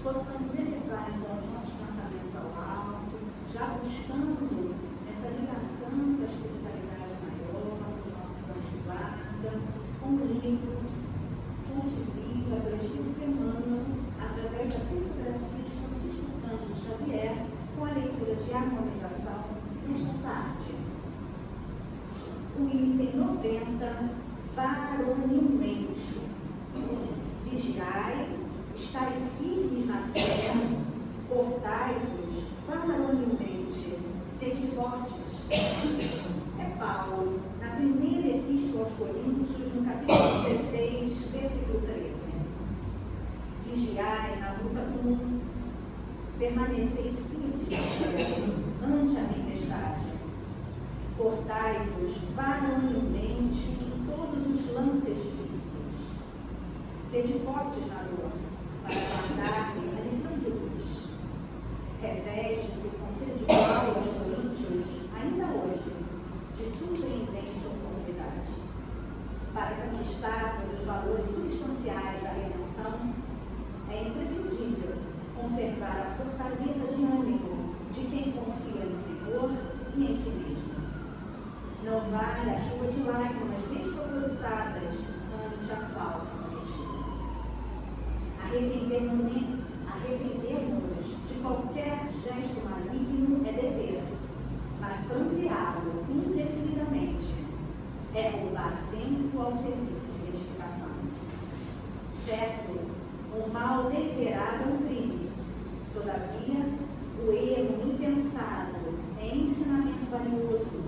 possamos elevar então os nossos pensamentos ao alto, já buscando essa ligação da espiritualidade maior, dos nossos anjos de guarda, com o livro Fonte Viva do Espírito Emmanuel, através da psicografia de Francisco Cândido Xavier, com a leitura de harmonização nesta tarde. O item 90, varonilmente. Vigiai, estai firmes na fé, portai-vos varonilmente, sede fortes. É Paulo, na primeira epístola aos Coríntios, no capítulo 16, versículo 13. Vigiai na luta comum, permanecei firmes na fé, ante a tempestade. Portai-vos varonilmente em todos os lances difíceis. Sede fortes na dor, para guardar-lhe a lição de luz. Reveste-se o conselho de Paulo aos Coríntios, ainda hoje, de surpreendente oportunidade. Para conquistarmos os valores substanciais da redenção, é imprescindível conservar a fortaleza de ânimo de quem confia no Senhor e em si mesmo. Não vale a chuva de lágrimas despropositadas ante a falta cometida. Arrependermos de qualquer gesto maligno é dever, mas pranteá-lo indefinidamente é roubar tempo ao serviço de edificação. Certo, o mal deliberado é um crime. Todavia, o erro impensado é ensinamento valioso,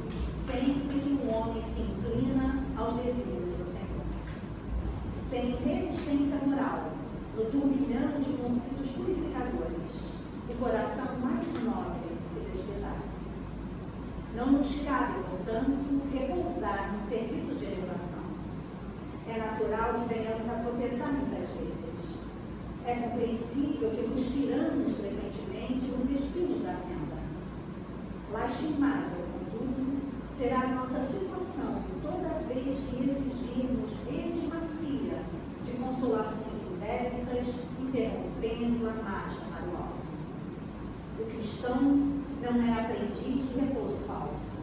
sempre que o homem se inclina aos desígnios do Senhor. Sem resistência moral, no turbilhão de conflitos purificadores, o coração mais nobre se despedaça. Não nos cabe, portanto, repousar no serviço de elevação. É natural que venhamos a tropeçar muitas vezes. É compreensível que nos firamos frequentemente nos espinhos da senda. Lastimável, contudo, será a nossa situação toda vez que exigirmos rede macia de consolações indébitas, interrompendo a marcha para o alto. O cristão não é aprendiz de repouso falso,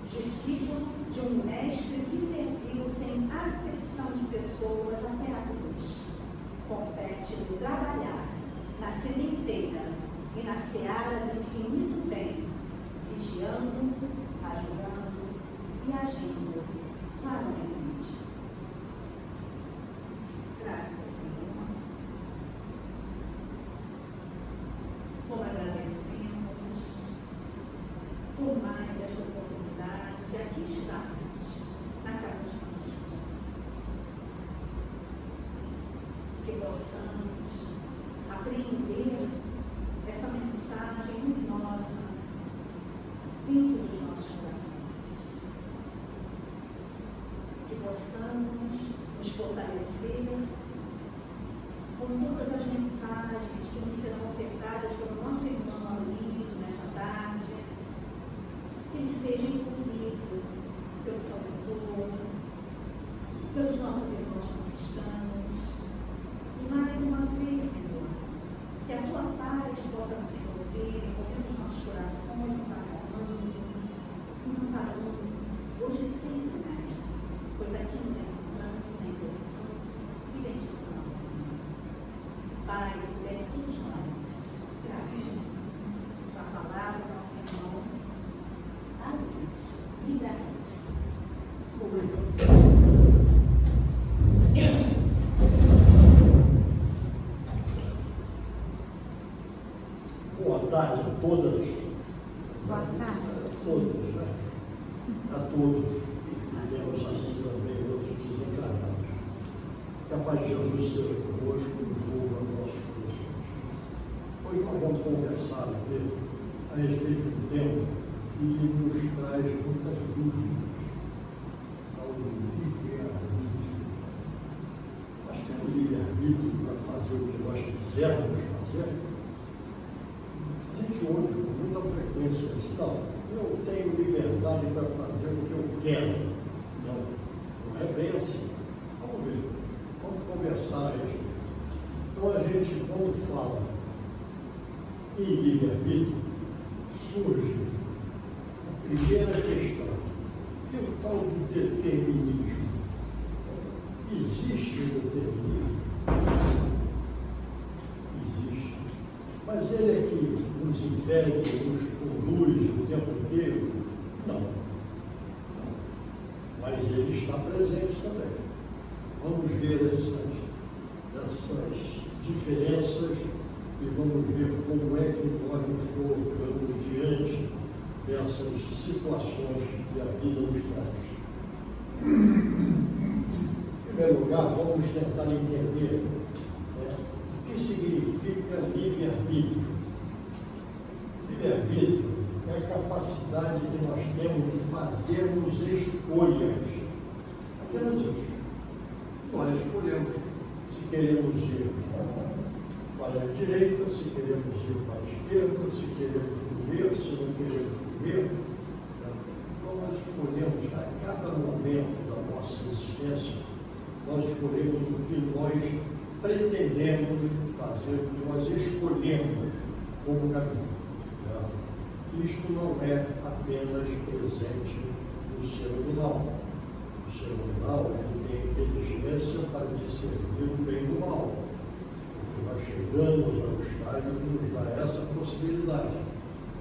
discípulo de um mestre que serviu sem acepção de pessoas até a cruz. Compete-lhe trabalhar na sementeira e na seara do infinito bem, vigiando, ajudando e agindo varonilmente. Graças, Senhor. Como agradecemos por mais esta oportunidade de aqui estarmos na casa de Francisco de Assis. Que possamos apreender essa mensagem luminosa dentro dos nossos corações. Que possamos nos fortalecer com todas as mensagens que nos serão ofertadas pelo nosso irmão Aloysio nesta tarde. Que ele seja envolvido pelo seu mentor, pelos nossos irmãos franciscanos. E mais uma vez, Senhor, que a tua paz possa nos envolver os nossos corações, nos acalmando, nos amparando, hoje e sempre, Mestre, pois aqui nos encontramos em teu santo e bendito nome, Senhor. Paz e bem a todos nós. Graças a palavra, nosso irmão, Aloysio, livremente. Boa tarde a todas. Boa tarde. A todos, né? A todos. E temos assim também outros desencarnados. Que a paz de Jesus seja conosco e envolva nossos corações. Hoje nós vamos conversar aqui a respeito de um tema que nos traz muitas dúvidas ao livre-arbítrio. Nós temos livre-arbítrio para fazer o que nós quisermos fazer. A gente ouve com muita frequência isso. Não, eu tenho liberdade para fazer o que eu quero. Não é bem assim. Vamos ver, vamos conversar a respeito. Então Então, a gente, quando fala em livre-arbítrio, surge a primeira questão, que é o tal do determinismo. Existe o determinismo? Existe. Mas ele é que nos impede, nos conduz o tempo inteiro? Não. Mas ele está presente também. Vamos ver essas diferenças e vamos ver como é que nós nos colocamos diante dessas situações que a vida nos traz. Em primeiro lugar, vamos tentar entender o que significa livre-arbítrio. Livre-arbítrio é a capacidade que nós temos de fazermos escolhas. Apenas isso. Nós escolhemos se queremos ir para a direita, se queremos ir para a esquerda, se queremos comer, se não queremos comer. Então, nós escolhemos a cada momento da nossa existência, nós escolhemos o que nós pretendemos fazer, o que nós escolhemos como caminho. Isto não é apenas presente no ser animal. O ser animal tem inteligência para discernir o bem do mal. Nós chegamos ao estágio que nos dá essa possibilidade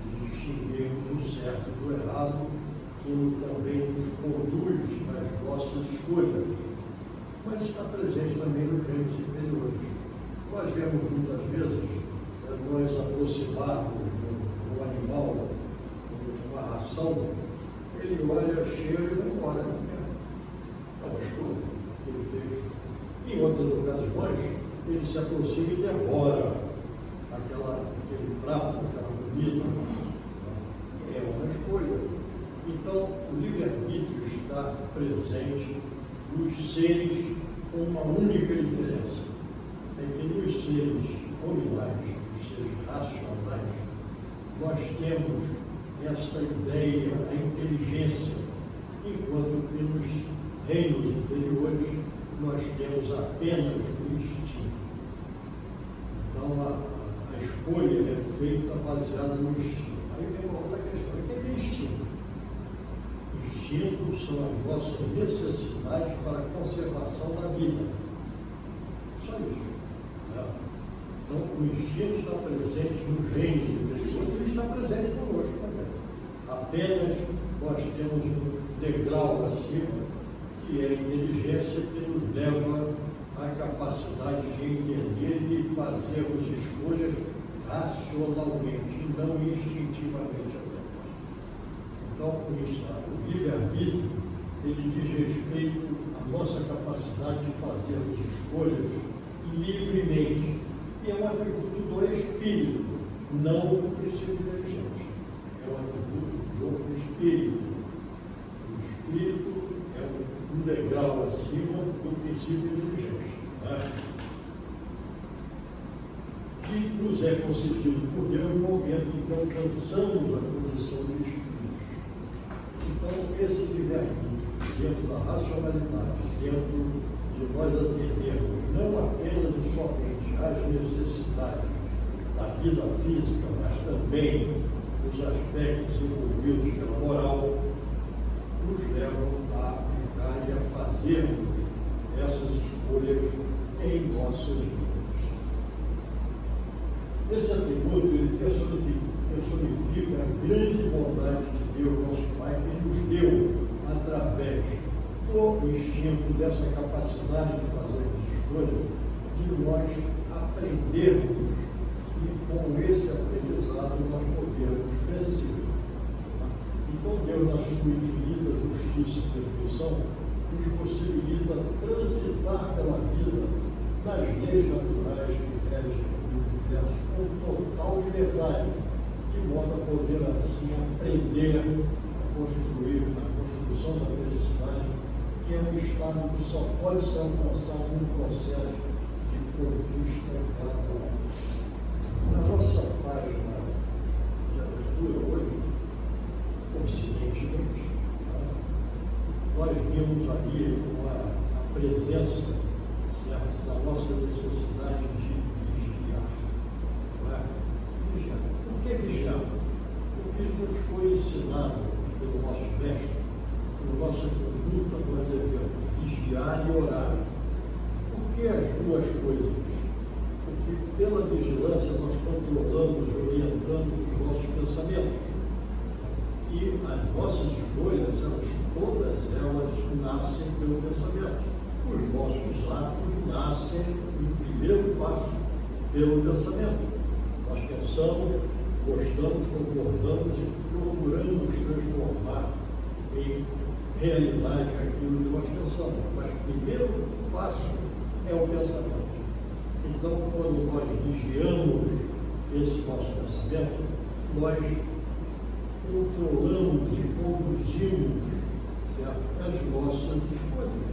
de distinguirmos o certo do errado, que também nos conduz nas nossas escolhas. Mas está presente também nos reinos inferiores. Nós vemos muitas vezes nós aproximarmos um animal, uma ração, ele olha, cheira e vai embora. É uma escolha que ele fez. Em outras ocasiões, ele se aproxima e devora aquele prato, aquela comida. É uma escolha. Então, o livre-arbítrio está presente nos seres com uma única diferença. É que nos seres nominais, nos seres racionais, nós temos esta ideia, a inteligência, enquanto que nos reinos inferiores nós temos apenas o instinto. Então, a escolha é feita baseada no instinto. Aí vem uma outra questão: o que é instinto? Instintos são as nossas necessidades para a conservação da vida. Só isso. Então, o instinto está presente nos reinos inferiores e está presente conosco também. Apenas nós temos um degrau acima, que é a inteligência, que nos leva à capacidade de entender e fazermos escolhas racionalmente, não instintivamente apenas. Então, com isso, o livre-arbítrio, ele diz respeito à nossa capacidade de fazermos escolhas livremente. E é um atributo do espírito, não do princípio inteligente. É um atributo do espírito. O espírito é um degrau acima do princípio inteligente. Que nos é concedido por Deus no momento em que alcançamos a condição de espíritos. Então, esse livre-arbítrio, dentro da racionalidade, dentro de nós atendermos não apenas e somente as necessidades da vida física, mas também os aspectos envolvidos pela moral, nos levam a aplicar e a fazermos essas escolhas em nossas vidas. Esse atributo ele personifica a grande bondade de Deus, nosso Pai, que nos deu através do instinto, dessa capacidade de fazermos escolhas, de nós aprendermos e com esse aprendizado nós podermos crescer. Então Deus, na sua infinita justiça e perfeição, nos possibilita transitar pela vida nas leis naturais que regem o universo com total liberdade, de modo a poder assim aprender a construir a construção da felicidade, que é um estado que só pode ser alcançado num processo de conquista gradual. Na nossa página de abertura hoje, coincidentemente, nós vimos ali a presença, certo, da nossa necessidade de pela vigilância, nós controlamos e orientamos os nossos pensamentos. E as nossas escolhas, todas elas nascem pelo pensamento. Os nossos atos nascem, em primeiro passo, pelo pensamento. Nós pensamos, gostamos, concordamos e procuramos transformar em realidade aquilo que nós pensamos. Mas o primeiro passo é o pensamento. Então, quando nós vigiamos esse nosso pensamento, nós controlamos e conduzimos, certo, as nossas escolhas.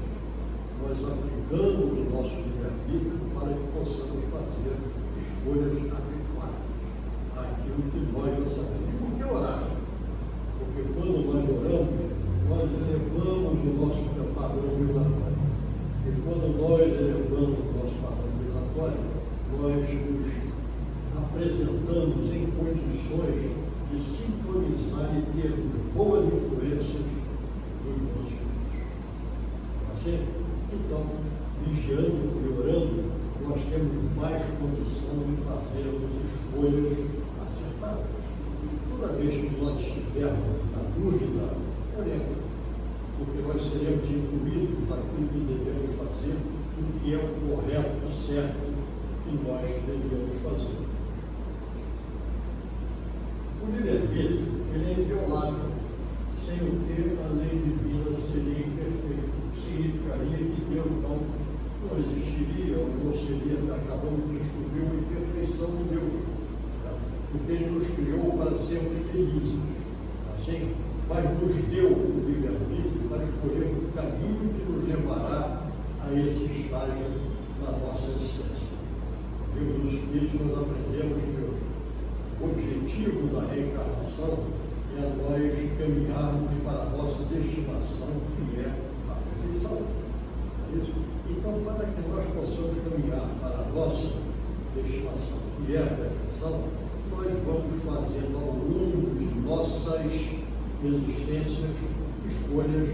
Nós aplicamos o nosso livre-arbítrio para que possamos fazer escolhas adequadas àquilo que nós já sabemos. Por que orar? Porque quando nós oramos, nós elevamos o nosso padrão vibratório. E quando nós elevamos o nosso padrão vibratório, nós nos apresentamos em condições de sincronizar e termos boas influências dos nossos filhos. Assim? Então, vigiando e orando, nós temos mais condição de fazermos escolhas acertadas. Toda vez que nós estivermos na dúvida, oremos, porque nós seremos incluídos naquilo que devemos fazer, o que é o correto, o certo que nós devemos fazer. O livre-arbítrio, ele é inviolável, sem o que a lei divina seria imperfeita. Significaria que Deus não existiria ou não seria, acabamos de descobrir uma imperfeição de Deus, tá? Porque Ele nos criou para sermos felizes, assim, mas nos deu o livre-arbítrio para escolhermos o caminho que nos levará a esse estágio na nossa existência. E nos Espíritos nós aprendemos que o objetivo da reencarnação é nós caminharmos para a nossa destinação, que é a perfeição. É isso? Então, para que nós possamos caminhar para a nossa destinação, que é a perfeição, nós vamos fazendo ao longo de nossas existências, escolhas,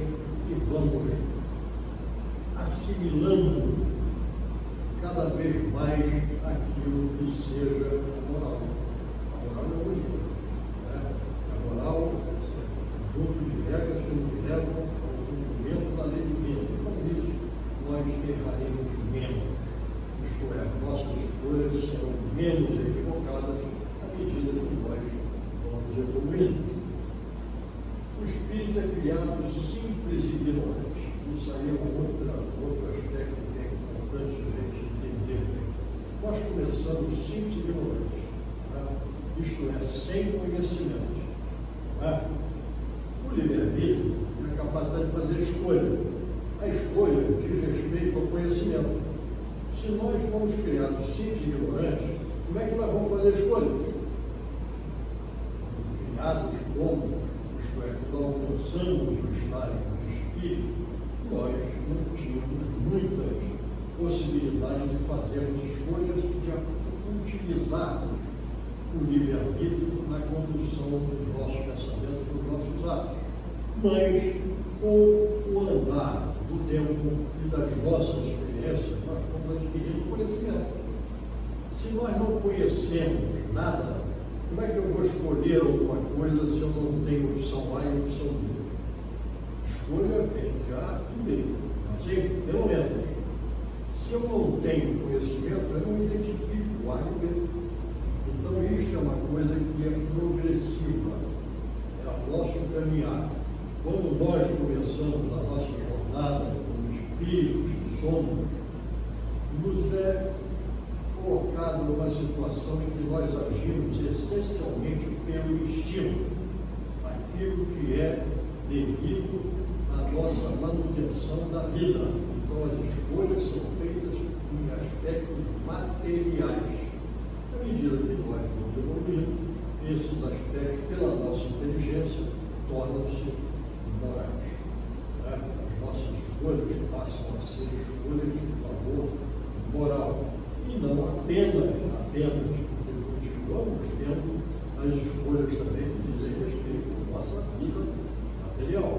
e vamos assimilando cada vez mais aquilo que seja a moral. A moral é o livro, né? A moral é um conjunto de regras que nos levam ao cumprimento da lei divina. E com isso, nós erraremos menos. Isto é, nossas escolhas serão menos equivocadas à medida que nós vamos evoluindo. O espírito é criado simples e ignorante. Isso aí é outro aspecto que é importante a gente entender. Nós começamos simples e ignorantes, tá? Isto é, sem conhecimento. Tá? O livre-arbítrio é a capacidade de fazer escolha. A escolha diz respeito ao conhecimento. Se nós fomos criados simples e ignorantes, como é que nós vamos fazer escolhas? Criados como, isto é, quando alcançamos o estágio do espírito, nós não tínhamos muitas possibilidades de fazermos escolhas e de utilizarmos o livre-arbítrio na condução dos nossos pensamentos, dos nossos atos. Mas, com o andar do tempo e das nossas experiências, nós fomos adquirindo conhecimento. Se nós não conhecemos nada, como é que eu vou escolher alguma coisa se eu não tenho opção A e opção B? Escolha entre A e B. Assim, pelo menos. Se eu não tenho conhecimento, eu não identifico A e B. Então, isto é uma coisa que é progressiva. É o nosso caminhar. Quando nós começamos a nossa jornada como espíritos que somos, nos é colocado numa situação em que nós agimos essencialmente pelo instinto, aquilo que é devido à nossa manutenção da vida. Então, as escolhas são feitas em aspectos materiais. À medida que nós vamos evoluindo, esses aspectos, pela nossa inteligência, tornam-se morais. Né? As nossas escolhas passam a ser escolhas de favor moral. E não apenas, porque continuamos tendo as escolhas também que dizem respeito à nossa vida material.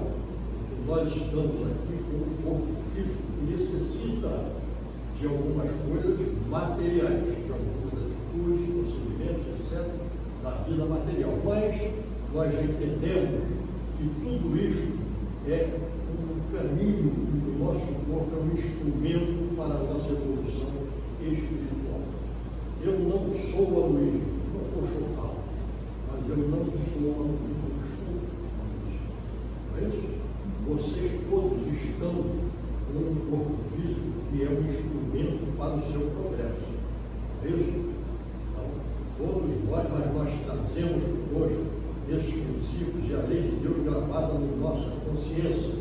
Porque nós estamos aqui com um corpo físico que necessita de algumas coisas materiais, de algumas nós entendemos que tudo isso é um caminho, do nosso corpo é um instrumento para a nossa evolução espiritual. Eu não sou a Luísa, não vou chocá-lo, mas eu não sou a Luísa, eu estou a Luísa. Não é isso? Vocês todos estão com um corpo físico que é um instrumento para o seu progresso. Não é isso? Então, todos nós trazemos conosco esses princípios e a lei de Deus gravada na nossa consciência.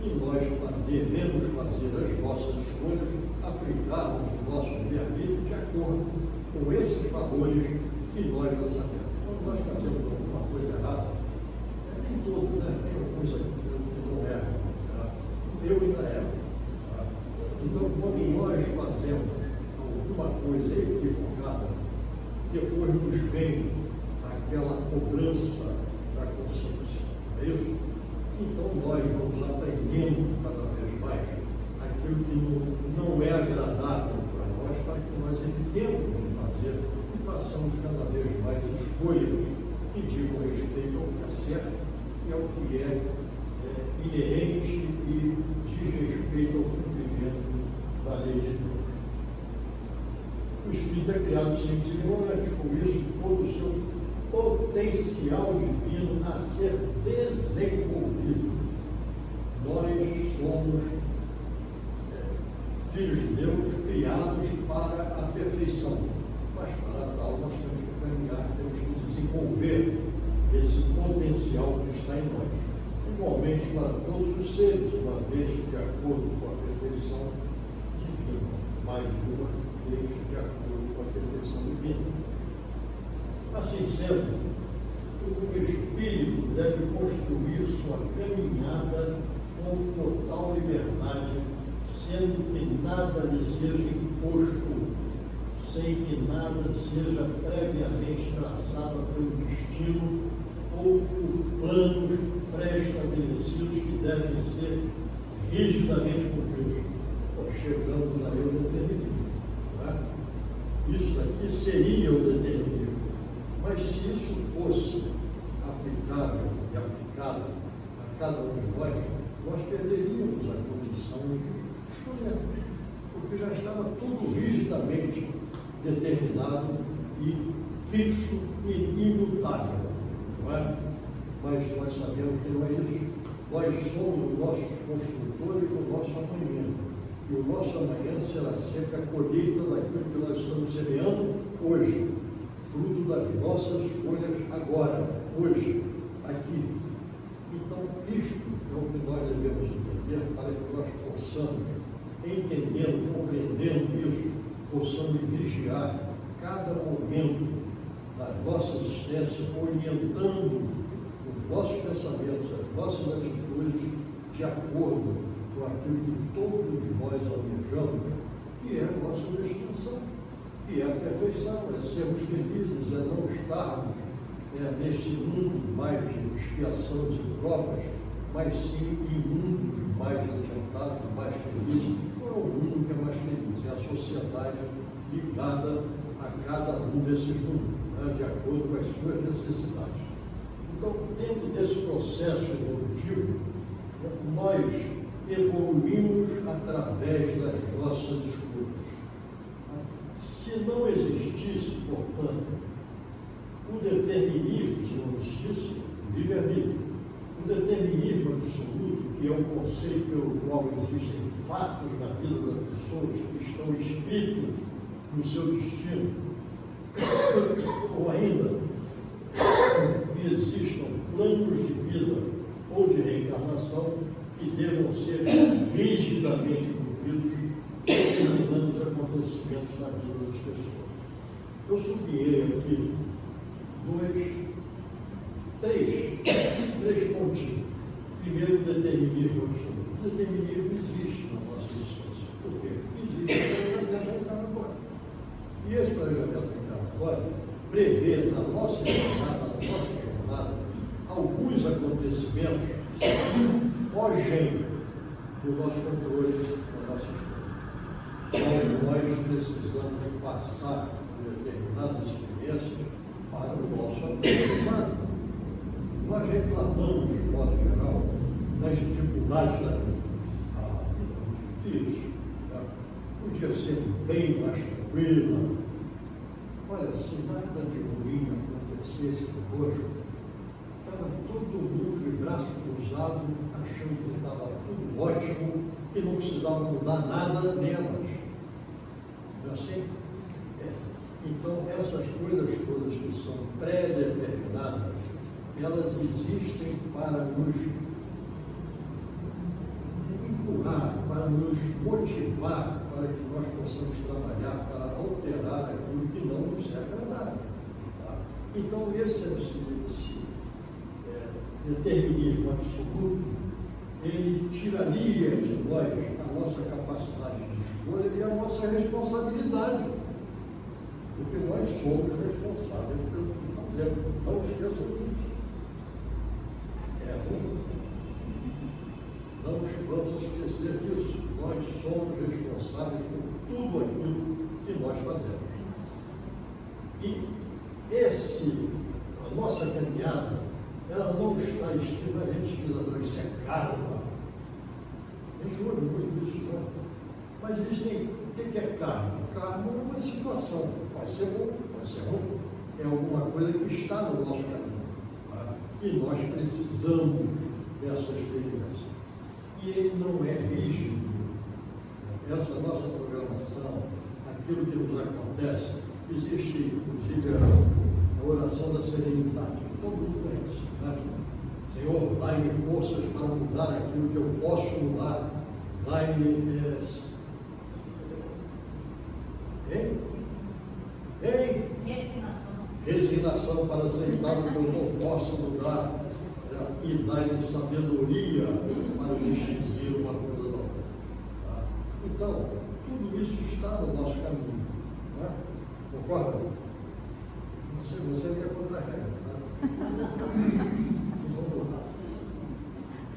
E nós devemos fazer as nossas escolhas, aplicarmos o nosso livre-arbítrio de acordo com esses valores que nós já sabemos. Quando nós fazemos alguma coisa errada, nem todo, né? Tem uma coisa que não erra. Tá? Eu ainda erro. Tá? Então, quando nós fazemos alguma coisa equivocada, depois nos vem aquela cobrança da consciência. É isso? Então nós vamos aprendendo cada vez mais aquilo que não é agradável para nós, para que nós evitemos de fazer e façamos cada vez mais escolhas que digam respeito ao que é certo e ao que é inerente e diz respeito ao cumprimento da lei de Deus. O Espírito é criado simples e ignorante, com isso todo o seu potencial divino a ser desenvolvido. Nós somos filhos de Deus criados para a perfeição, mas para tal nós temos que caminhar, temos que desenvolver esse potencial que está em nós. Igualmente para todos os seres, uma vez que de acordo com a perfeição divina, mais uma vez de acordo com a perfeição divina. Assim sendo, o espírito deve construir sua caminhada com total liberdade, sendo que nada lhe seja imposto, sem que nada seja previamente traçado pelo destino ou por planos pré-estabelecidos que devem ser rigidamente cumpridos. Chegamos aí ao determinismo. Tá? Isso aqui seria o determinismo. Mas se isso fosse aplicável e aplicado a cada um de nós perderíamos a condição de escolhermos, porque já estava tudo rigidamente determinado e fixo e imutável, não é? Mas nós sabemos que não é isso. Nós somos os nossos construtores do nosso amanhã. E o nosso amanhã será sempre a colheita daquilo que nós estamos semeando hoje. Fruto das nossas escolhas agora, hoje, aqui. Então, isto é o que nós devemos entender para que nós possamos, entendendo, compreendendo isso, possamos vigiar cada momento da nossa existência, orientando os nossos pensamentos, as nossas atitudes, de acordo com aquilo que todos nós almejamos, que é a nossa destinação. E é a perfeição, é sermos felizes, é não estarmos nesse mundo mais de expiação e provas, mas sim em mundos mais adiantados, mais felizes. Não é o mundo que é mais feliz, é a sociedade ligada a cada um desses mundos, né, de acordo com as suas necessidades. Então, dentro desse processo evolutivo, nós evoluímos através das nossas escolhas. Se não existisse, portanto, o determinismo, se não existisse o livre-arbítrio, o determinismo absoluto, que é o conceito pelo qual existem fatos na vida das pessoas que estão escritos no seu destino, ou ainda que existam planos de vida ou de reencarnação que devam ser rigidamente cumpridos, determinando os acontecimentos na vida das pessoas. Eu sublinhei aqui três pontinhos. Primeiro, o determinismo absoluto. O determinismo existe na nossa existência. Por quê? Existe o planejamento encarnatório. E esse planejamento encarnatório prevê na nossa jornada, alguns acontecimentos que fogem do nosso controle, da nossa escolha. Então, nós precisamos passar por determinadas experiências para o nosso aprendizado. nós reclamamos, de modo geral, das dificuldades da vida. A vida é muito difícil, né? Podia ser bem mais tranquila. Olha, se nada de ruim acontecesse conosco, estava todo mundo de braço cruzado, achando que estava tudo ótimo e não precisava mudar nada nem a nós. Não é assim? Então, essas coisas todas que são pré-determinadas, elas existem para nos empurrar, para nos motivar, para que nós possamos trabalhar, para alterar aquilo que não nos é agradável. Tá? Então, esse determinismo absoluto, ele tiraria de nós a nossa capacidade de escolha e a nossa responsabilidade. Porque nós somos responsáveis pelo que fazemos. Não esqueçam disso. Não vamos esquecer disso. Nós somos responsáveis por tudo aquilo que nós fazemos. E a nossa caminhada, ela não está escrita, a gente diz, isso é karma. A gente ouve muito isso, não? Mas existem, o que é karma? Karma é uma situação, pode ser bom, pode ser ruim, é alguma coisa que está no nosso caminho. Tá? E nós precisamos dessa experiência. E ele não é rígido. Essa nossa programação, aquilo que nos acontece, existe, inclusive, a oração da serenidade. Todo mundo conhece, né? Senhor, dai-me forças para mudar aquilo que eu posso mudar. Dai-me resignação para aceitar o que eu não posso mudar, né? E dai-me sabedoria para distinguir uma coisa da outra. Tá? Então, tudo isso está no nosso caminho. Né? Concorda? Você é contra a regra. Né?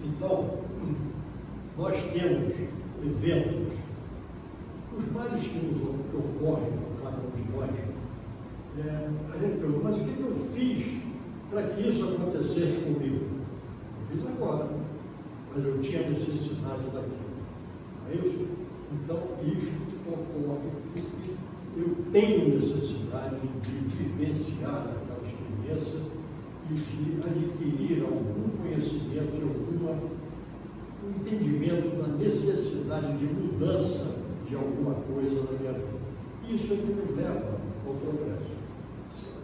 Então, nós temos eventos, os males que ocorrem com cada um de nós. A gente pergunta, mas o que eu fiz para que isso acontecesse comigo? Eu fiz agora, mas eu tinha necessidade daquilo. É isso? Então, isso ocorre porque eu tenho necessidade de vivenciar aquela experiência e de adquirir algum conhecimento, um entendimento da necessidade de mudança de alguma coisa na minha vida. Isso é que nos leva ao progresso.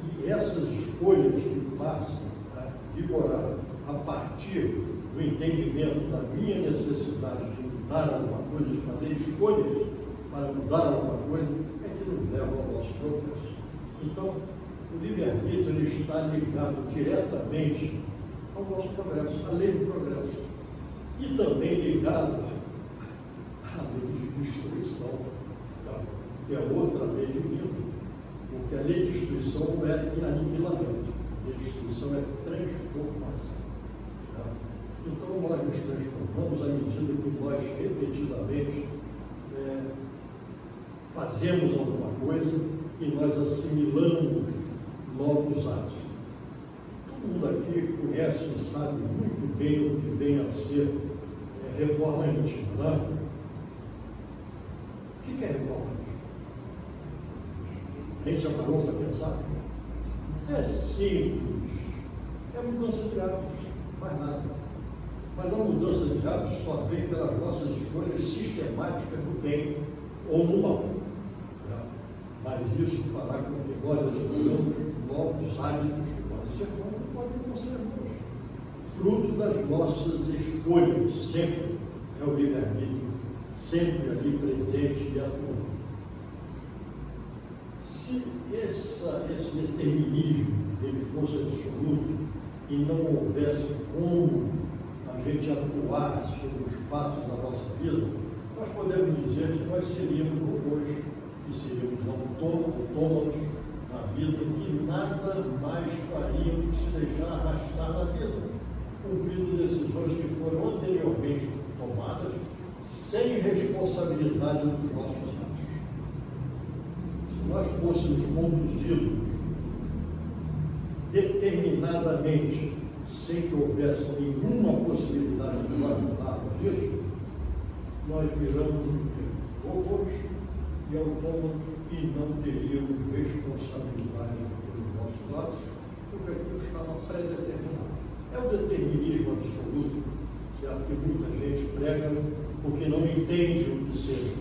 E essas escolhas que passam a vigorar a partir do entendimento da minha necessidade de mudar alguma coisa, de fazer escolhas para mudar alguma coisa, é que nos leva ao nosso progresso. Então, o livre-arbítrio ele está ligado diretamente ao nosso progresso, à lei do progresso. E também ligado à lei de destruição, que é outra lei divina. Porque a lei de destruição não é aniquilamento, a lei de destruição é transformação. Tá? Então nós nos transformamos à medida que nós repetidamente fazemos alguma coisa e nós assimilamos novos atos. Todo mundo aqui conhece e sabe muito bem o que vem a ser reforma íntima, né? O que é reforma íntima? A gente já parou para pensar? É simples, é mudança de hábitos, mais nada. Mas a mudança de hábitos só vem pelas nossas escolhas sistemáticas no bem ou no mal. Né? Mas isso fará com que nós escolhamos novos hábitos que podem ser bons e podem não ser bons. Fruto das nossas escolhas, sempre é o livre-arbítrio, sempre ali presente e atuante. Se esse determinismo ele fosse absoluto e não houvesse como a gente atuar sobre os fatos da nossa vida, nós podemos dizer que nós seríamos robôs, que seríamos autômatos na vida, que nada mais fariam que se deixar arrastar na vida, cumprindo decisões que foram anteriormente tomadas sem responsabilidade dos nossos atos. Se nós fôssemos conduzidos determinadamente, sem que houvesse nenhuma possibilidade de nós mudarmos isso, nós viramos robôs e autônomos e não teríamos responsabilidade pelos nossos atos, porque aquilo estava pré-determinado. É o determinismo absoluto, certo? Que muita gente prega porque não entende o que seja.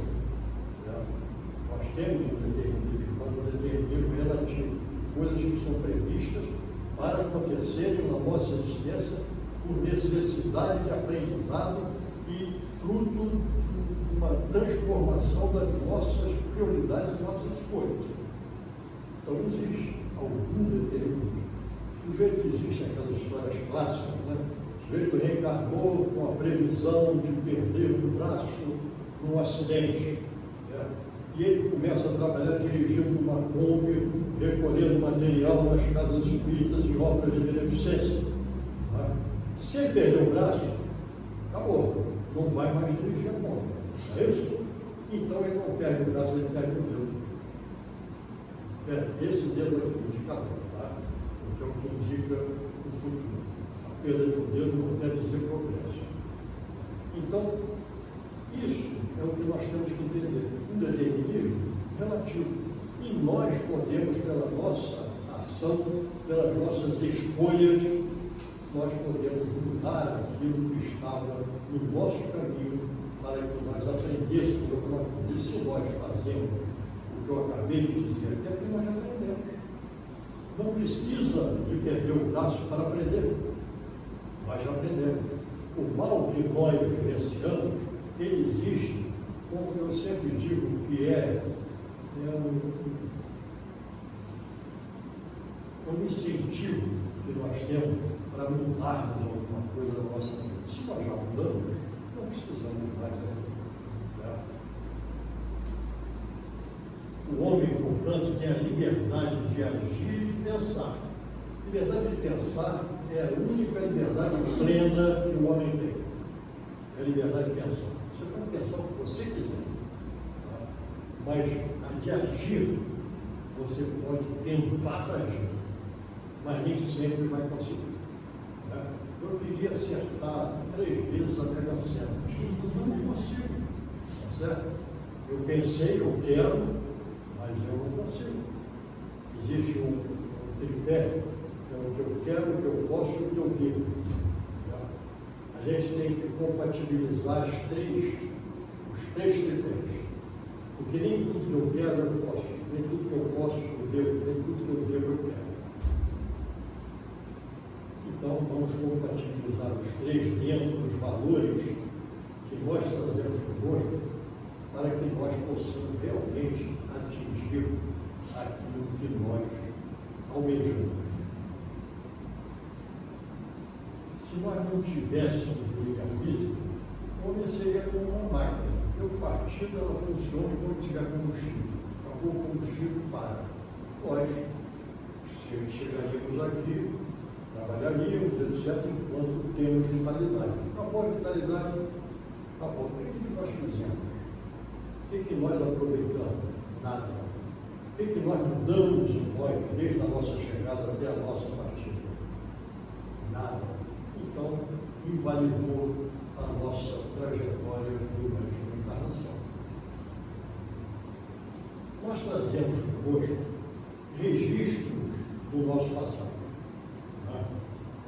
Nós temos um determinismo, mas um determinismo relativo, coisas que são previstas para acontecerem na nossa existência por necessidade de aprendizado e fruto de uma transformação das nossas prioridades e nossas escolhas. Então existe algum determinismo. O sujeito, existe aquelas histórias clássicas, né? O sujeito reencarnou com a previsão de perder um braço num acidente. E ele começa a trabalhar dirigindo uma Kombi, recolhendo material nas casas espíritas e obras de beneficência. Se ele perder o braço, acabou, não vai mais dirigir a Kombi. É isso? Então ele não perde o braço, ele perde o dedo. Esse dedo é o indicador, tá? Porque é o que indica o futuro. A perda de um dedo não quer dizer progresso. Então, isso é o que nós temos que entender. Um determinismo relativo. E nós podemos, pela nossa ação, pelas nossas escolhas, nós podemos mudar aquilo que estava no nosso caminho para que nós aprendêssemos alguma coisa. E se nós fazemos o que eu acabei de dizer aqui, é que nós aprendemos. Não precisa de perder o braço para aprender. Nós já aprendemos. O mal que nós vivenciamos, ele existe, como eu sempre digo, que é um incentivo que nós temos para mudarmos alguma coisa da nossa vida. Se nós já mudamos, não precisamos mais. O homem, portanto, tem a liberdade de agir e de pensar. Liberdade de pensar é a única liberdade plena que o homem tem. É a liberdade de pensar. Você pode pensar o que você quiser, tá? Mas a de agir, você pode tentar agir, mas nem sempre vai conseguir. Né? Eu queria acertar 3 vezes a Mega Sena, mas eu não consigo, tá certo? Eu pensei, eu quero, mas eu não consigo. Existe um tripé, que é o que eu quero, o que eu posso e o que eu devo. A gente tem que compatibilizar os três critérios. Porque nem tudo que eu quero eu posso, nem tudo que eu posso eu devo, nem tudo que eu devo eu quero. Então vamos compatibilizar os 3 dentro dos valores que nós trazemos conosco para que nós possamos realmente atingir aquilo que nós almejamos. Se nós não tivéssemos o livre-arbítrio, o homem seria como uma máquina. O partido ela funciona quando tiver combustível. Acabou o combustível, para. Nós chegaríamos aqui, trabalharíamos, etc., enquanto temos vitalidade. Acabou a vitalidade, acabou. O que nós fizemos? O que nós aproveitamos? Nada. O que nós mudamos em nós, desde a nossa chegada até a nossa partida? Nada. Então, invalidou a nossa trajetória durante uma encarnação. Nós trazemos conosco registros do nosso passado.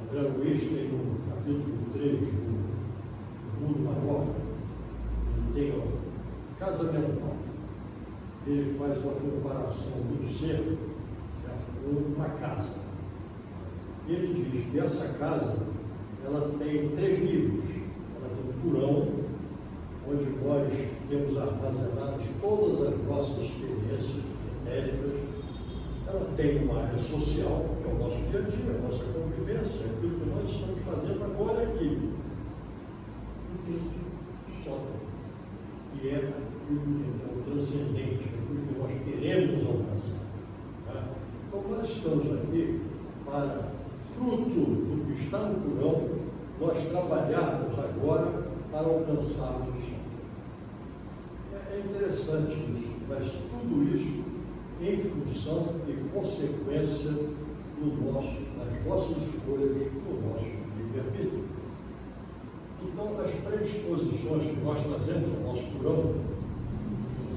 André Luiz tem no capítulo 3 do Mundo Maior, ele tem o casamental. Ele faz uma comparação muito cedo, com uma casa. Ele diz que essa casa ela tem 3 níveis. Ela tem um porão, onde nós temos armazenadas todas as nossas experiências pretéritas. Ela tem uma área social, que é o nosso dia a dia, a nossa convivência, aquilo que nós estamos fazendo agora aqui. E tem sótão, que é aquilo que é o transcendente, aquilo que nós queremos alcançar. Tá? Então nós estamos aqui para, fruto do que está no porão, nós trabalharmos agora para alcançarmos o sonho. É interessante isso, mas tudo isso em função e consequência do das nossas escolhas, do nosso livre-arbítrio. Então, as predisposições que nós trazemos ao nosso programa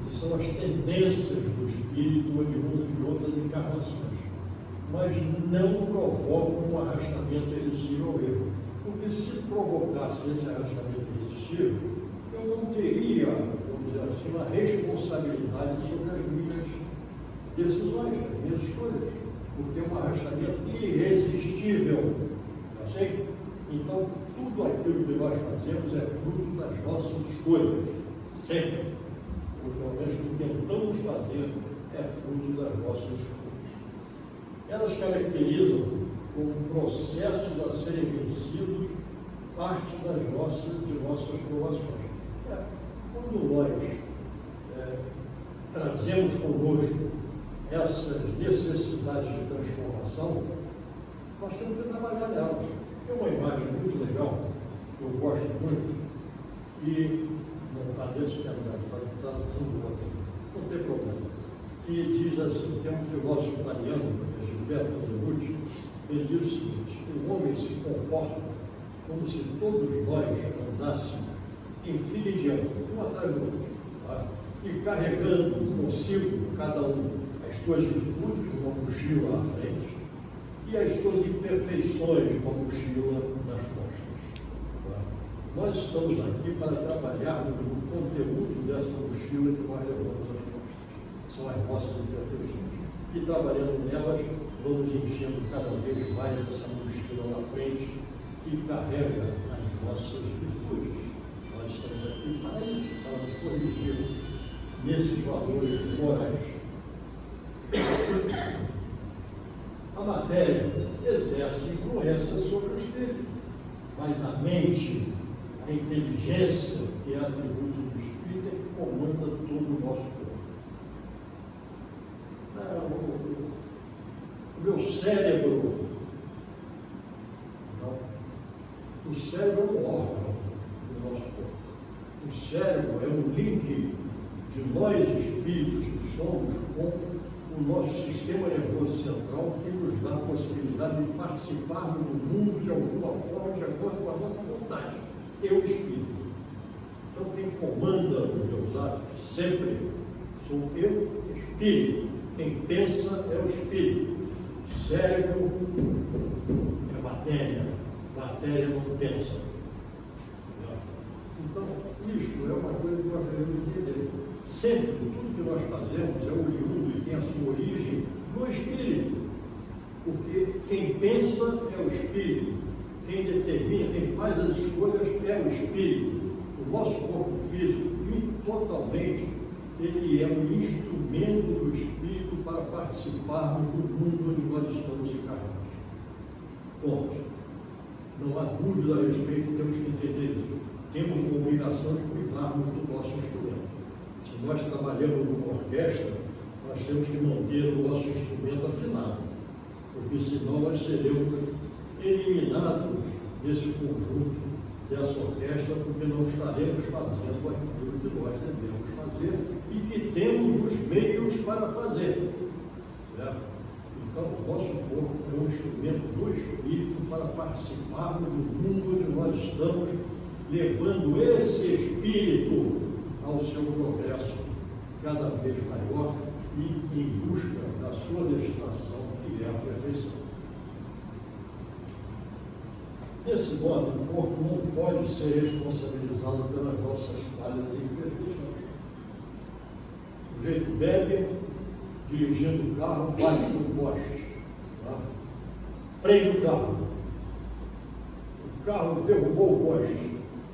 são as tendências do espírito oriundas de outras encarnações, mas não provocam um arrastamento irresistível ao erro. Porque se provocasse esse arrastamento irresistível, eu não teria, vamos dizer assim, uma responsabilidade sobre as minhas decisões, as minhas escolhas, porque é um arrastamento irresistível, tá certo? Então, tudo aquilo que nós fazemos é fruto das nossas escolhas, sempre. Ou pelo menos o que tentamos fazer é fruto das nossas escolhas. Elas caracterizam como processos a serem vencidos parte de nossas provações. Quando nós trazemos conosco essas necessidades de transformação, nós temos que trabalhar nelas. Tem uma imagem muito legal, que eu gosto muito, e não está nesse canal, está no outro, não tem problema, que diz assim, tem um filósofo italiano, Gilberto Benucci, ele diz o seguinte: o homem se comporta como se todos nós andássemos em fila indiana, um atrás do outro, tá? E carregando consigo, cada um, as suas virtudes, uma mochila à frente, e as suas imperfeições, uma mochila nas costas. Tá? Nós estamos aqui para trabalharmos no conteúdo dessa mochila que nós levamos às costas. São as nossas imperfeições. E trabalhando nelas, vamos enchendo cada vez mais essa mochila na frente que carrega as nossas virtudes. Nós estamos aqui para isso, para nos corrigir nesses valores morais. A matéria exerce influência sobre o espírito, mas a mente, a inteligência, que é atributo do espírito, é que comanda todo o nosso corpo. O meu cérebro, não. O cérebro é um órgão do nosso corpo. O cérebro é um link de nós espíritos que somos com o nosso sistema nervoso central, que nos dá a possibilidade de participarmos do mundo de alguma forma, de acordo com a nossa vontade. Eu, espírito. Então, quem comanda os meus atos sempre sou eu, espírito. Quem pensa é o espírito. Cérebro é matéria. Matéria não pensa. Então, isto é uma coisa que nós devemos entender. Sempre, tudo que nós fazemos é oriundo e tem a sua origem no espírito. Porque quem pensa é o espírito. Quem determina, quem faz as escolhas é o espírito. O nosso corpo físico, totalmente, ele é um instrumento do espírito para participarmos do mundo onde nós estamos encarnados. Ponto. Não há dúvida a respeito, temos que entender isso. Temos uma obrigação de cuidarmos do nosso instrumento. Se nós trabalhamos numa orquestra, nós temos que manter o nosso instrumento afinado, porque senão nós seremos eliminados desse conjunto, dessa orquestra, porque não estaremos fazendo aquilo que nós devemos fazer e que temos os meios para fazer. Certo? Então, o nosso corpo é um instrumento do espírito para participarmos do mundo onde nós estamos, levando esse espírito ao seu progresso cada vez maior e em busca da sua destinação, que é a perfeição. Desse modo, o corpo não pode ser responsabilizado pelas nossas falhas e imperfeições. O sujeito bebe, dirigindo o carro, bate no poste, tá? Prende o carro derrubou o poste.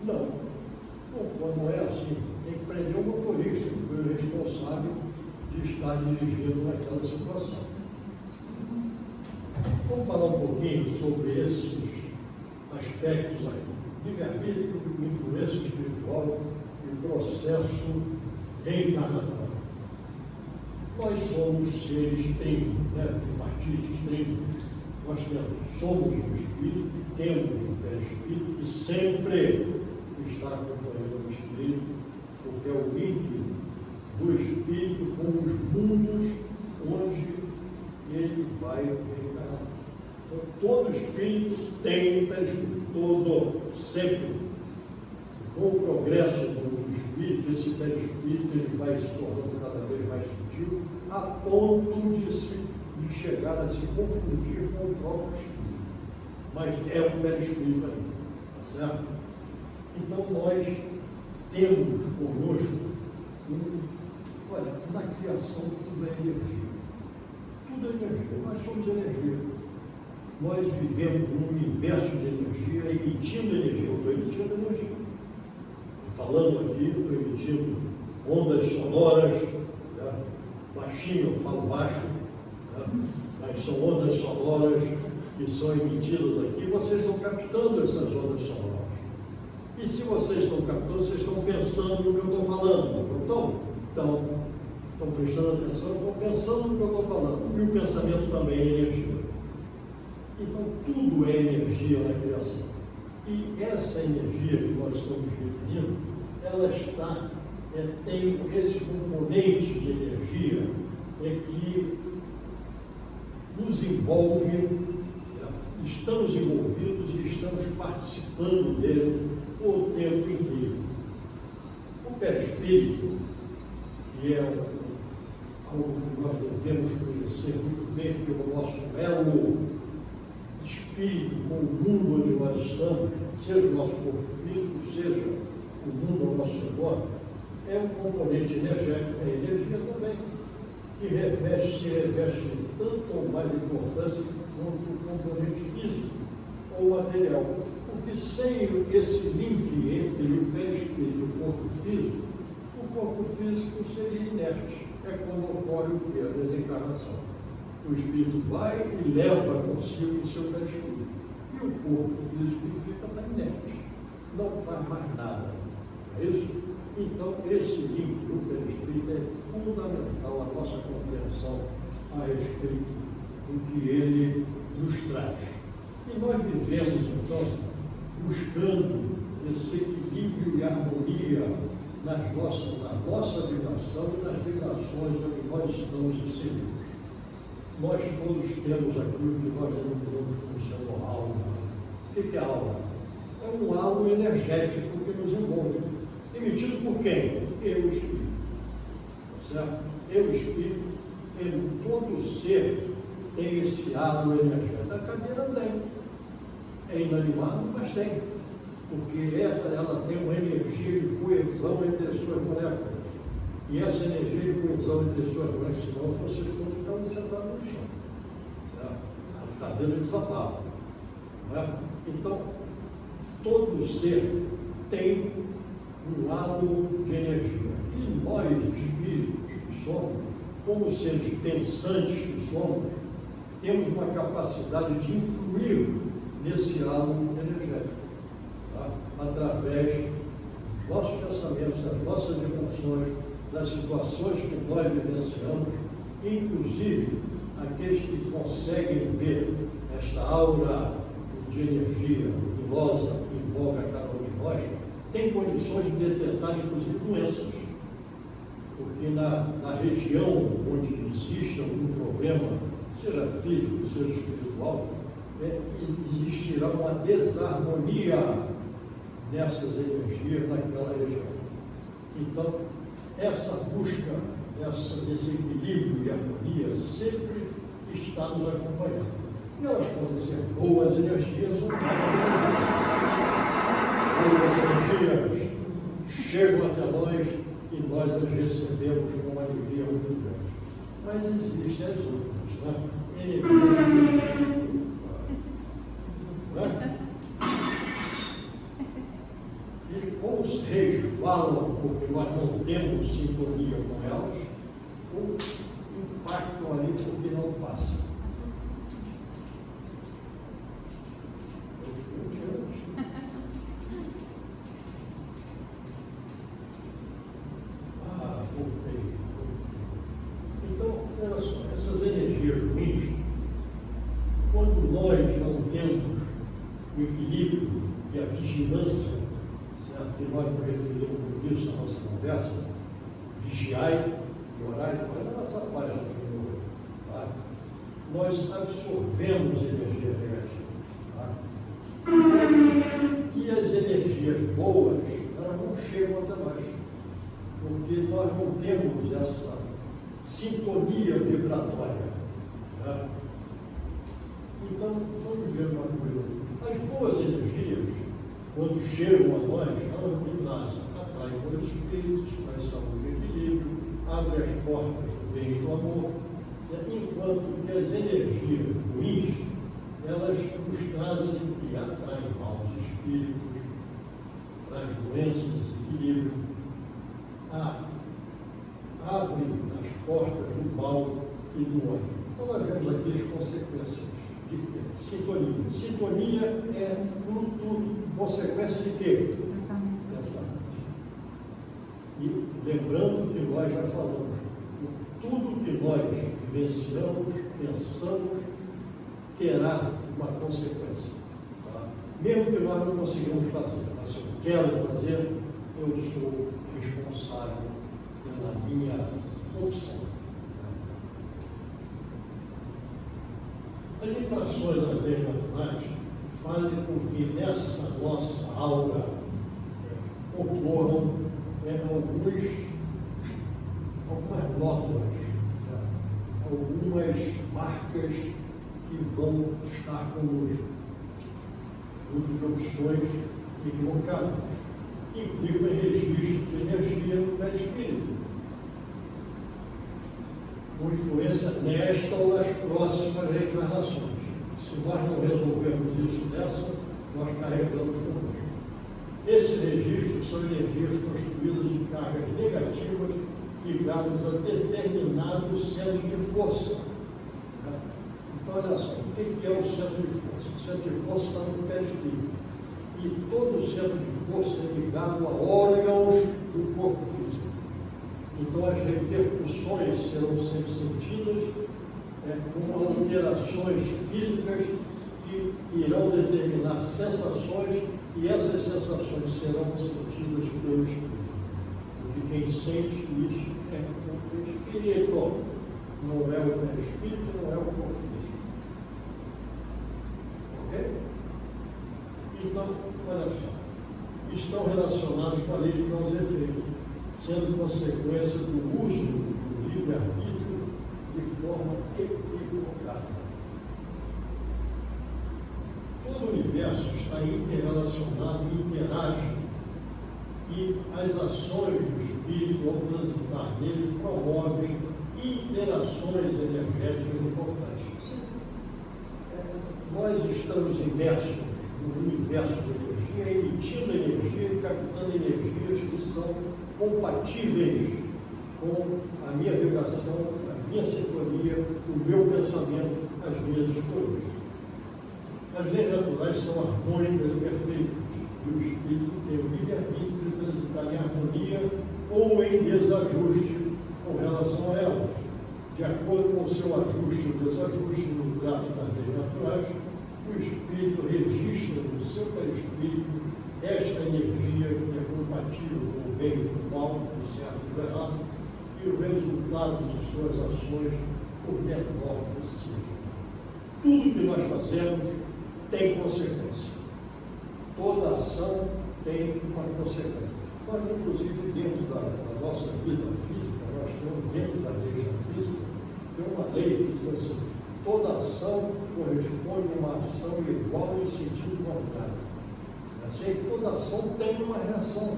Não é assim. Tem que prender o motorista, que foi o responsável de estar dirigindo naquela situação. Vamos falar um pouquinho sobre esses aspectos aí. Livre-arbítrio, influência espiritual e processo reencarnatório. Nós somos seres trínicos, tripartites, trínicos. Nós somos o espírito, temos o perispírito, que sempre está acompanhando o espírito, porque é o link do espírito com os mundos onde ele vai reencarnar. Então, todo espírito tem um perispírito, todo, sempre. Com o progresso do espírito, esse perispírito ele vai se tornando cada vez mais sutil, a ponto de chegar a se confundir com o próprio espírito. Mas é um perispírito ainda, tá certo? Então nós temos conosco, olha, na criação tudo é energia. Tudo é energia, nós somos energia. Nós vivemos num universo de energia, emitindo energia. Eu estou emitindo energia. Falando aqui, estou emitindo ondas sonoras, né? Baixinho, eu falo baixo, né? Mas são ondas sonoras que são emitidas aqui, vocês estão captando essas ondas sonoras. E se vocês estão captando, vocês estão pensando no que eu estou falando, não estão prestando atenção, estão pensando no que eu estou falando. E o pensamento também é energia. Então, tudo é energia na criação. E essa energia que nós estamos referindo, ela tem esse componente de energia que nos envolve, né? Estamos envolvidos e estamos participando dele o tempo inteiro. O perispírito, que é algo que nós devemos conhecer muito bem, porque é o nosso elo espírito com o mundo onde nós estamos, seja o nosso corpo físico, seja o mundo ao nosso redor, é um componente energético, é energia também, que se reveste tanto ou mais importância quanto o componente físico ou material. Porque sem esse link entre o perispírito e o corpo físico seria inerte. É quando ocorre o que? A desencarnação. O espírito vai e leva consigo o seu perispírito. E o corpo físico fica inerte. Não faz mais nada. É isso? Então, esse link do perispírito é fundamental à nossa compreensão a respeito do que ele nos traz. E nós vivemos, então, buscando esse equilíbrio e harmonia na nossa vibração e nas vibrações onde nós estamos inseridos. Nós todos temos aquilo que nós denominamos como sendo alma. O que é alma? É um halo energético que nos envolve. Emitido por quem? Eu, Espírito. Certo? Eu, Espírito, todo ser tem esse halo energético. A cadeira tem. É inanimado, mas tem. Porque ela tem uma energia de coesão entre as suas moléculas. E essa energia de coesão entre as suas moléculas, senão vocês todos estavam sentados no chão. A cadeira desabafa. Então, todo ser tem um lado de energia. E nós, espíritos que somos, como seres pensantes que somos, temos uma capacidade de influir nesse halo energético, tá? Através dos nossos pensamentos, das nossas emoções, das situações que nós vivenciamos, inclusive aqueles que conseguem ver esta aura de energia luminosa que envolve a cada um de nós, têm condições de detectar, inclusive, doenças. Porque na região onde existe algum problema, seja físico, seja espiritual, existirá uma desarmonia nessas energias naquela região. Então, essa busca, desse equilíbrio e harmonia sempre está nos acompanhando. E elas podem ser boas energias ou más energias. Boas energias chegam até nós e nós as recebemos com uma alegria muito grande. Mas existem as outras, né? Energias. E como os reis falam porque nós não temos sintonia com elas, ou impactam ali porque não passa. Voltei. Então, olha só, essas energias ruins, quando nós não temos o equilíbrio e a vigilância, certo? Que nós nos referimos no início da nossa conversa, vigiai e orai, olha a nossa página de novo, tá? nós absorvemos energia negativa. Tá? E as energias boas, elas não chegam até nós, porque nós não temos essa sintonia vibratória. Tá? Então, vamos ver uma coisa. As boas energias, quando chegam a nós, elas nos atraem bons espíritos, traz saúde e equilíbrio, abre as portas do bem e do amor, enquanto que as energias ruins, elas nos trazem e atraem maus espíritos, traz doenças, desequilíbrio, abre as portas do mal e do ódio. Então nós vemos aqui as consequências de sintonia. Sintonia é fruto, consequência de quê? Pensamento. E lembrando que nós já falamos, tudo que nós vivenciamos, pensamos, terá uma consequência. Tá? Mesmo que nós não consigamos fazer, mas se eu quero fazer, eu sou responsável pela minha opção. As infrações das leis naturais fazem com que nessa nossa aura ocorram algumas nódoas, algumas marcas que vão estar conosco, fruto de opções equivocadas, implicam em registro de energia no perispírito, com influência nesta ou nas próximas reencarnações. Se nós não resolvermos isso nessa, nós carregamos conosco. Esses registros são energias construídas de cargas negativas ligadas a determinados centros de força. Então, olha só, o que é o centro de força? O centro de força está no perispírito. E todo o centro de força é ligado a órgãos do corpo físico. Então, as repercussões serão sempre sentidas com alterações físicas que irão determinar sensações, e essas sensações serão sentidas pelo espírito. Porque quem sente isso é o espírito, não é o perispírito, não é o corpo físico. Ok? Então, olha só, estão relacionados com a lei de causa e efeito, sendo consequência do uso do livre-arbítrio de forma equivocada. Todo o universo está interrelacionado e interage, e as ações do espírito ao transitar nele promovem interações energéticas importantes. Nós estamos imersos no universo de energia, emitindo energia e captando energias que são compatíveis com a minha vibração, a minha sintonia, o meu pensamento, as minhas escolhas. As leis naturais são harmônicas e perfeitas, e o espírito tem o livre-arbítrio de transitar em harmonia ou em desajuste com relação a elas. De acordo com o seu ajuste ou desajuste no trato das leis naturais, o espírito registra no seu perispírito esta energia que é compatível com o bem e com o mal, o certo e o errado, e o resultado de suas ações, por menor possível. Tudo que nós fazemos tem consequência. Toda ação tem uma consequência. Nós, inclusive, dentro da nossa vida física, nós temos, dentro da lei da física, tem uma lei que diz assim: toda ação corresponde a uma ação igual em sentido contrário. Assim, toda ação tem uma reação.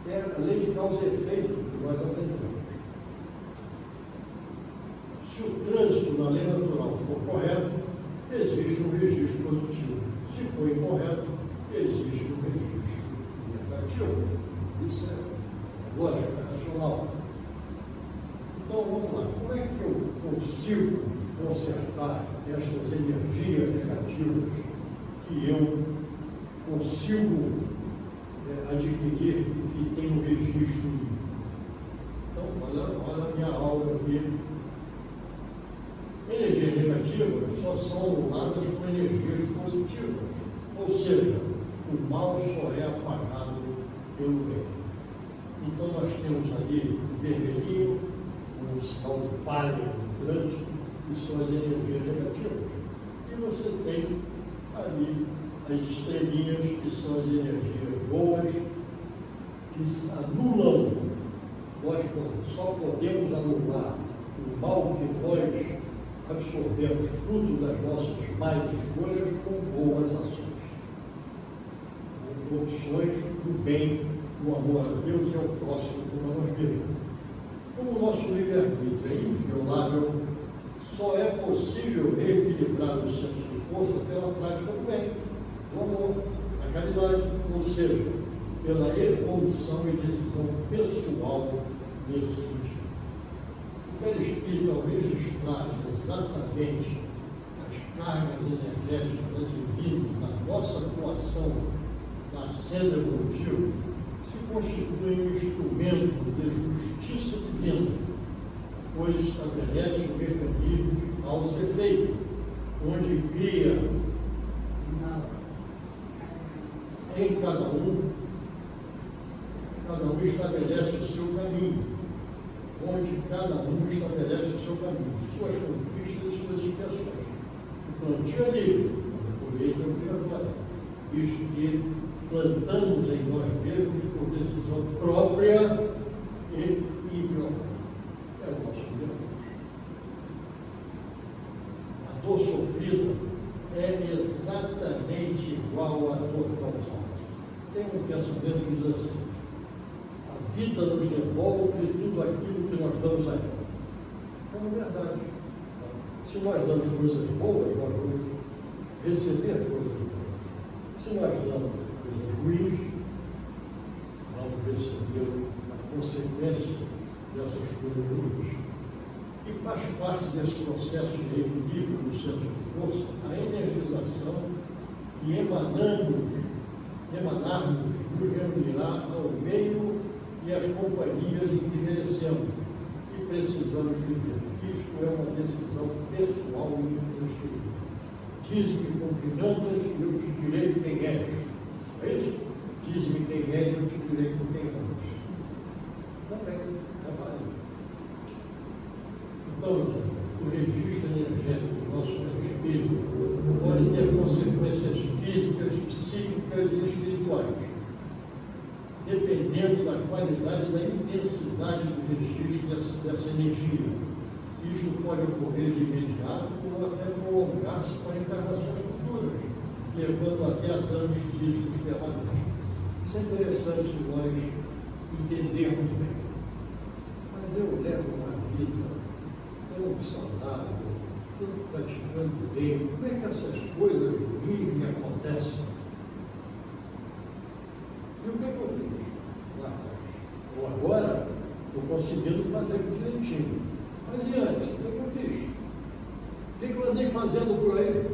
É a lei de causa e efeito que nós aprendemos. Se o trânsito na lei natural for correto, existe um registro positivo. Se for incorreto, existe um registro negativo. Isso é lógico, é racional. Então, vamos lá. Como é que eu consigo consertar estas energias negativas que eu consigo adquirir e que tem um registro? Então, olha a minha aula aqui. Energias negativas só são anuladas com energias positivas, ou seja, o mal só é apagado pelo bem. Então nós temos ali o vermelhinho, o sinal do palha no trânsito, que são as energias negativas. E você tem ali as estrelinhas, que são as energias boas, que anulam. Nós só podemos anular o mal que nós absorvemos fruto das nossas más escolhas com boas ações. Com opções do bem, do amor a Deus e ao próximo como a nós mesmos. Como o nosso livre-arbítrio é inviolável, só é possível reequilibrar o senso de força pela prática do bem, do amor, da caridade, ou seja, pela evolução e decisão pessoal nesse sentido. O perispírito, ao registrar exatamente as cargas energéticas advindas da nossa atuação na cena evolutiva, se constitui um instrumento de justiça divina, pois estabelece o mecanismo de causa e efeito, onde cria em cada um estabelece o seu caminho, onde cada um estabelece o seu caminho, suas conquistas e suas expiações. O plantio é livre, a colheita é obrigatória, visto que plantamos em nós mesmos por decisão própria e inviolável. É o nosso livre-arbítrio. A dor sofrida é exatamente igual à dor causada. Tem um pensamento que diz assim: a vida nos devolve tudo aquilo que nós damos a ela. É uma verdade. Se nós damos coisas boas, nós vamos receber coisas boas. Se nós damos coisas ruins, vamos receber a consequência dessas coisas ruins. E faz parte desse processo de equilíbrio do senso de força a energização que emanarmos nos reunirá ao meio e às companhias em que merecemos e precisamos viver. Isto é uma decisão pessoal e intransferível. Diz-me com que andas e eu te direi quem és. É isso? Diz-me quem és e eu te direi com quem andas. Também é válido. Então, o registro energético do nosso perispírito pode ter consequências físicas, psíquicas e espirituais, dependendo da qualidade e da intensidade do registro dessa energia. Isto pode ocorrer de imediato ou até prolongar-se para encarnações futuras, levando até a danos físicos permanentes. Isso é interessante nós entendermos bem. Mas eu levo uma vida tão saudável, tão praticando bem. Como é que essas coisas ruins me acontecem? E o que é que eu fiz lá atrás? Ou agora, estou conseguindo fazer direitinho. Mas e antes, o que é que eu fiz? O que é que eu andei fazendo por aí?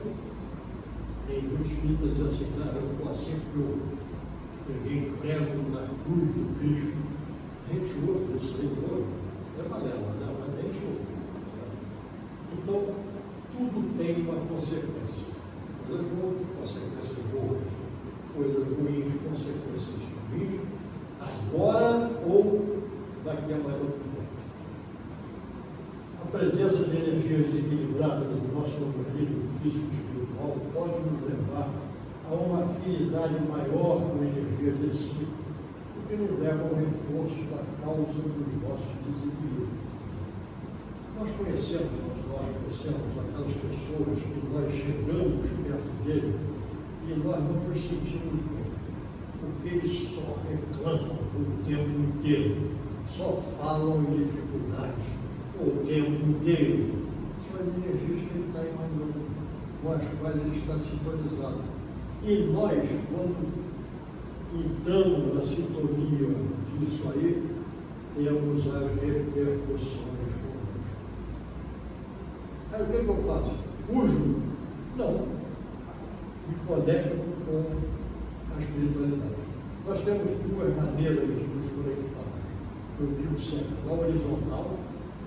Tem muitos espíritas dizendo assim: cara, eu estou assim porque eu peguei prego na cruz do Cristo. A gente ouve isso aí hoje, é balela, né? Mas a gente ouve. Então, tudo tem uma consequência. Coisas boas, consequências boas. Coisas ruins, consequências ruins, agora ou daqui a mais algum tempo. A presença de energias desequilibradas no nosso organismo físico e espiritual pode nos levar a uma afinidade maior com energias desse tipo, o que nos leva ao reforço da causa dos nossos desequilíbrios. Nós conhecemos aquelas pessoas que nós chegamos perto dele e nós não nos sentimos bem, porque eles só reclamam o tempo inteiro, só falam em dificuldades o tempo inteiro. São as energias que ele está emanando, com as quais ele está sintonizado. E nós, quando entramos na sintonia disso aí, temos as repercussões conosco. Aí o que eu faço? Fujo? Não. Me conecto com a espiritualidade. Nós temos duas maneiras de nos conectar. Eu digo sempre, na horizontal,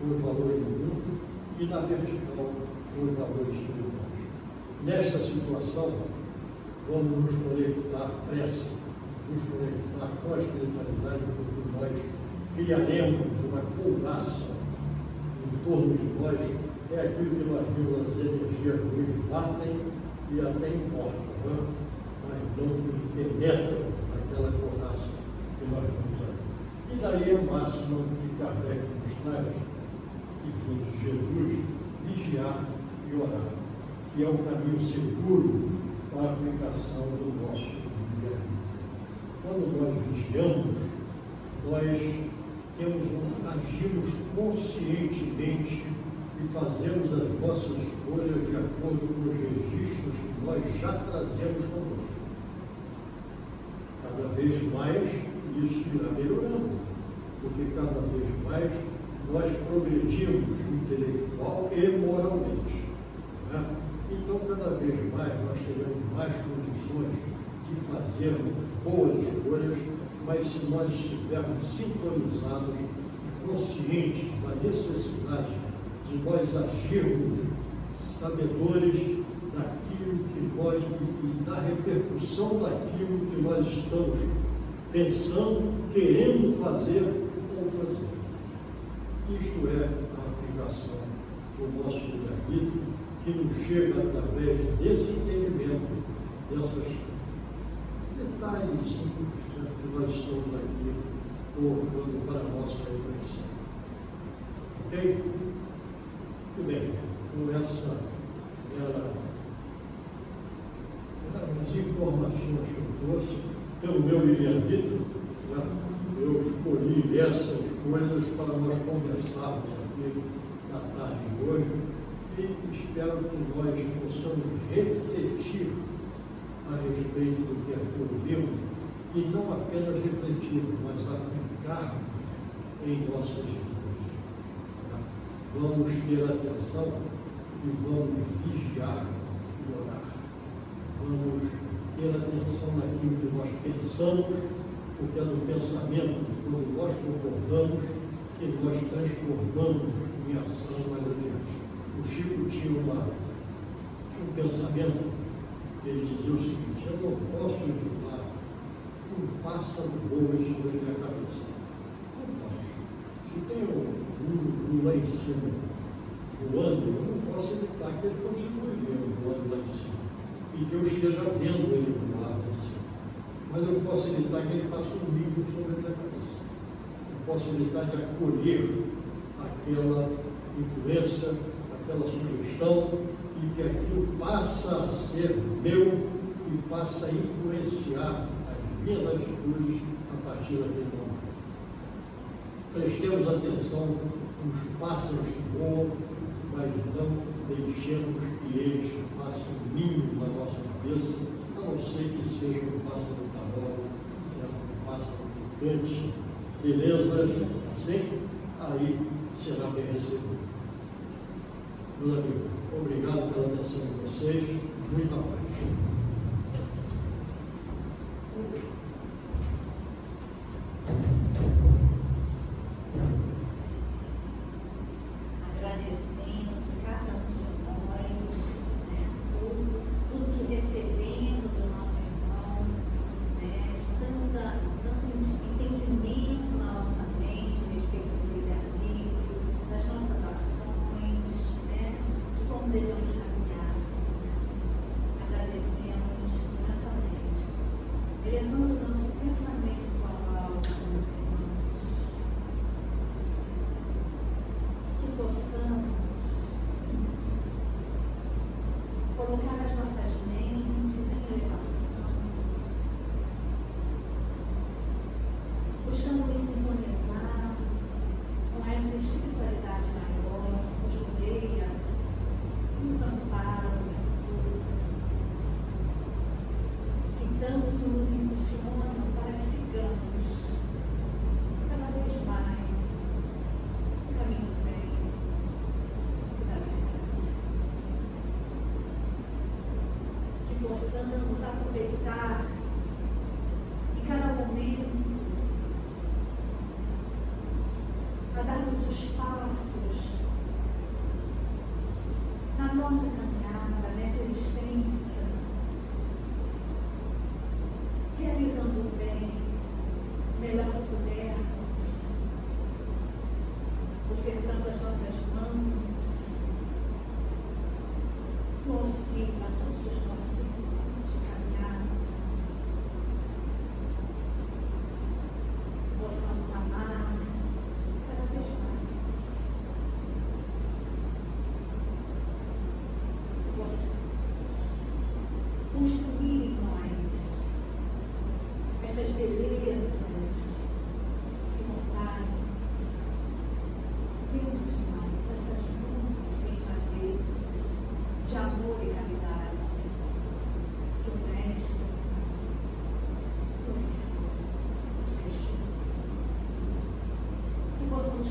com os valores do mundo, e na vertical, com os valores espirituais. Nesta situação, vamos nos conectar à prece, nos conectar com a espiritualidade, porque nós criaremos uma couraça em torno de nós é aquilo que nós vimos, as energias ruins batem e até importam, né? Mas não penetram naquela coraça que nós vimos ali. E daí a máxima que Kardec nos traz, que foi de Jesus, vigiar e orar, que é o caminho seguro para a aplicação do nosso livre-arbítrio. Quando nós vigiamos, nós agimos conscientemente e fazemos as nossas escolhas de acordo com os registros que nós já trazemos conosco. Cada vez mais isso irá melhorando, porque cada vez mais nós progredimos intelectual e moralmente, né? Então, cada vez mais nós teremos mais condições de fazermos boas escolhas, mas se nós estivermos sintonizados e conscientes da necessidade de nós agirmos sabedores daquilo que nós e da repercussão daquilo que nós estamos pensando, querendo fazer ou fazer. Isto é a aplicação do nosso livre-arbítrio, que nos chega através desse entendimento, dessas detalhes que nós estamos aqui colocando para a nossa reflexão. Ok? Muito bem. Com essa as informações que eu trouxe, pelo meu livre-arbítrio, né, eu escolhi essas coisas para nós conversarmos aqui na tarde de hoje e espero que nós possamos refletir a respeito do que aqui ouvimos e não apenas refletirmos, mas aplicarmos em nossas vidas. Tá? Vamos ter atenção e vamos vigiar e orar. Vamos ter atenção naquilo que nós pensamos, porque é no pensamento, quando nós concordamos, que nós transformamos em ação mais adiante. O Chico tinha um pensamento, ele dizia o seguinte: eu não posso evitar que um pássaro voe sobre a minha cabeça. Não posso. Se tem um lá em cima voando, eu não posso evitar que ele continue voando lá em cima e que eu esteja vendo ele voar lá em cima. Mas eu posso evitar que ele faça um ninho sobre a minha cabeça. Eu posso evitar de acolher aquela influência, aquela sugestão, e que aquilo passa a ser meu e passa a influenciar as minhas atitudes a partir daquele momento. Prestemos atenção nos pássaros que voam, mas não deixemos que eles façam ninho na nossa cabeça, a não ser que seja um pássaro carol, um pássaro picante, beleza, assim, aí será bem recebido. Meus amigos, obrigado pela atenção de vocês, muita paz. Devemos caminhar, agradecemos imensamente, elevando o nosso pensamento ao alto, meus irmãos, que possamos colocar as nossas mentes em elevação, buscando nos sintonizar com essa espiritualidade maior, nos rodeia, nos ampara no futuro, que tanto nos impulsiona para que sigamos cada vez mais o caminho do bem e da verdade. Que possamos aproveitar em cada momento a darmos os passos na nossa caminhada, nessa existência, realizando o bem, melhor que pudermos, ofertando as nossas mãos,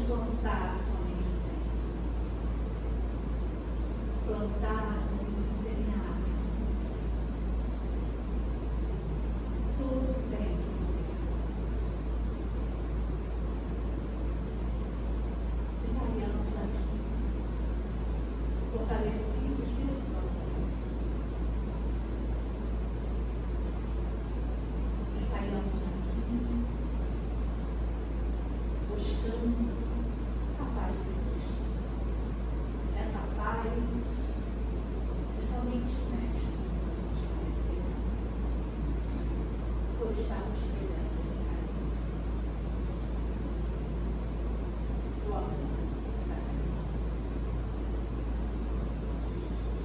plantar somente o bem. Plantar e semear. Todo bem. E saímos daqui fortalecidos nesse propósito. E saímos daqui buscando a paz de Cristo. Essa paz que somente o Mestre nos conheceu por estarmos trilhando esse caminho. O amor da caridade.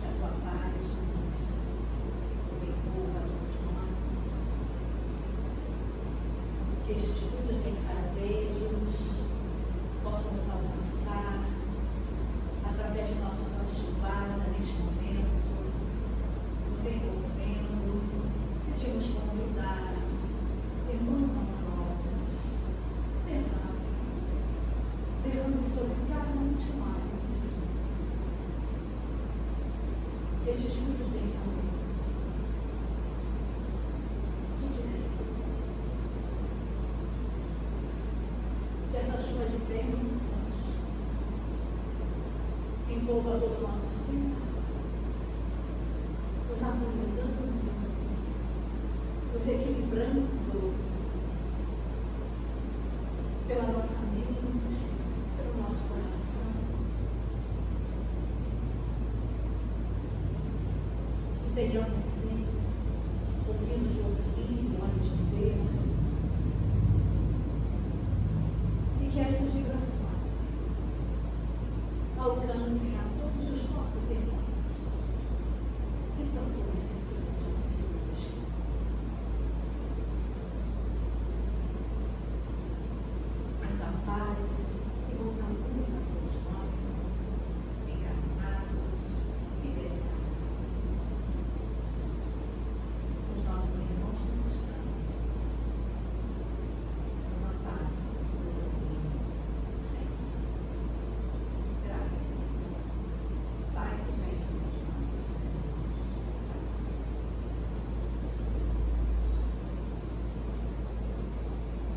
Que a tua paz nos envolva todos nós. Que estes frutos benfazejos possam nos alcançar através de nossos olhos de guarda neste momento, nos envolvendo, pedimos com humildade, irmãos amorosos, derrame sobre cada um de nós estes frutos benfazejos de que necessitamos. Essa chuva de bênçãos envolva todo o nosso ser, nos harmonizando, nos equilibrando pela nossa mente, pelo nosso coração. Que tenhamos sempre ouvidos de ouvir e olhos de ver. E que estas